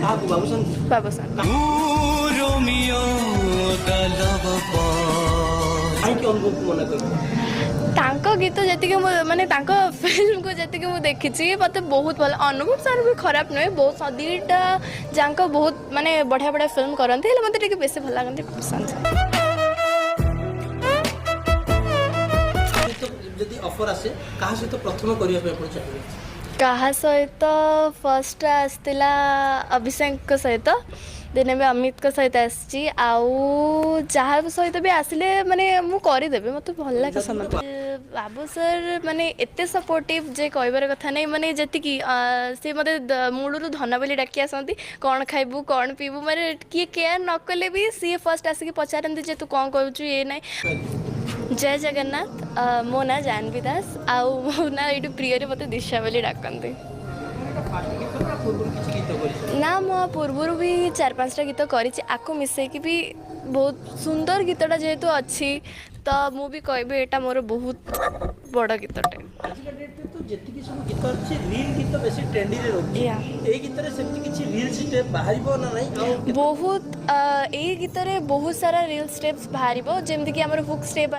ବାବୁସାନ ତାଙ୍କ ଗୀତ ଯେତିକି ମୁଁ ମାନେ ତାଙ୍କ ଫିଲ୍ମକୁ ଯେତିକି ମୁଁ ଦେଖିଛି ମୋତେ ବହୁତ ଭଲ ଅନୁଭବ ସାର୍ ବି ଖରାପ ନୁହେଁ ବହୁତ ଦୁଇଟା ଯାଙ୍କ ବହୁତ ମାନେ ବଢ଼ିଆ ବଢ଼ିଆ ଫିଲ୍ମ କରନ୍ତି ହେଲେ ମୋତେ ଟିକେ ବେଶୀ ଭଲ ଲାଗନ୍ତି ବାବୁସାନ ସାର୍। ଯଦି ଅଫର ଆସେ କାହା ସହିତ ପ୍ରଥମ କରିବା ପାଇଁ ଆପଣ ଚାହିଁବେ? କାହା ସହିତ ଫର୍ଷ୍ଟ ଆସିଥିଲା ଅଭିଷେକଙ୍କ ସହିତ ଦିନେ ବି ଅମିତଙ୍କ ସହିତ ଆସିଛି ଆଉ ଯାହା ସହିତ ବି ଆସିଲେ ମାନେ ମୁଁ କରିଦେବି ମୋତେ ଭଲ ଲାଗେ ସମସ୍ତେ। ବାବୁ ସାର୍ ମାନେ ଏତେ ସପୋର୍ଟିଭ ଯେ କହିବାର କଥା ନାହିଁ ମାନେ ଯେତିକି ସେ ମୋତେ ମୂଳରୁ ଧନ ବୋଲି ଡାକି ଆସନ୍ତି କ'ଣ ଖାଇବୁ କ'ଣ ପିଇବୁ ମାନେ କିଏ କେୟାର ନ କଲେ ବି ସିଏ ଫର୍ଷ୍ଟ ଆସିକି ପଚାରନ୍ତି ଯେ ତୁ କ'ଣ କରୁଛୁ ଇଏ ନାହିଁ। ଜୟ ଜଗନ୍ନାଥ ମୋ ନାଁ ଜାହ୍ନବୀ ଦାସ ଆଉ ମୋ ନାଁ ଏଇଠି ପ୍ରିୟରେ ମୋତେ ଦିଶା ବୋଲି ଡାକନ୍ତି। ନା ମୁଁ ପୂର୍ବରୁ ବି 4-5ଟା ଗୀତ କରିଛି ଆକୁ ମିଶେଇକି ବି ବହୁତ ସୁନ୍ଦର ଗୀତଟା ଯେହେତୁ ଅଛି ତ ମୁଁ ବି କହିବି ଏଇଟା ମୋର ବହୁତ ବଡ଼ ଗୀତଟେ। ଆଜିକା ଡେଟ୍ରେ ତ ଯେତିକି ସବୁ ଗୀତ ଅଛି ରିଲ୍ ଗୀତ ବେଶୀ ଟ୍ରେଣ୍ଡିରେ ରହୁଛି ଏଇ ଗୀତରେ ସେମିତି କିଛି ରିଲ୍ ଷ୍ଟେପ୍ ବାହାରିବ ନା ନାହିଁ? ଆଉ ବହୁତ ଏଇ ଗୀତରେ ବହୁତ ସାରା ରିଲ୍ ଷ୍ଟେପ୍ସ ବାହାରିବ ଯେମିତିକି ଆମର ହୁକ୍ ଷ୍ଟେପ୍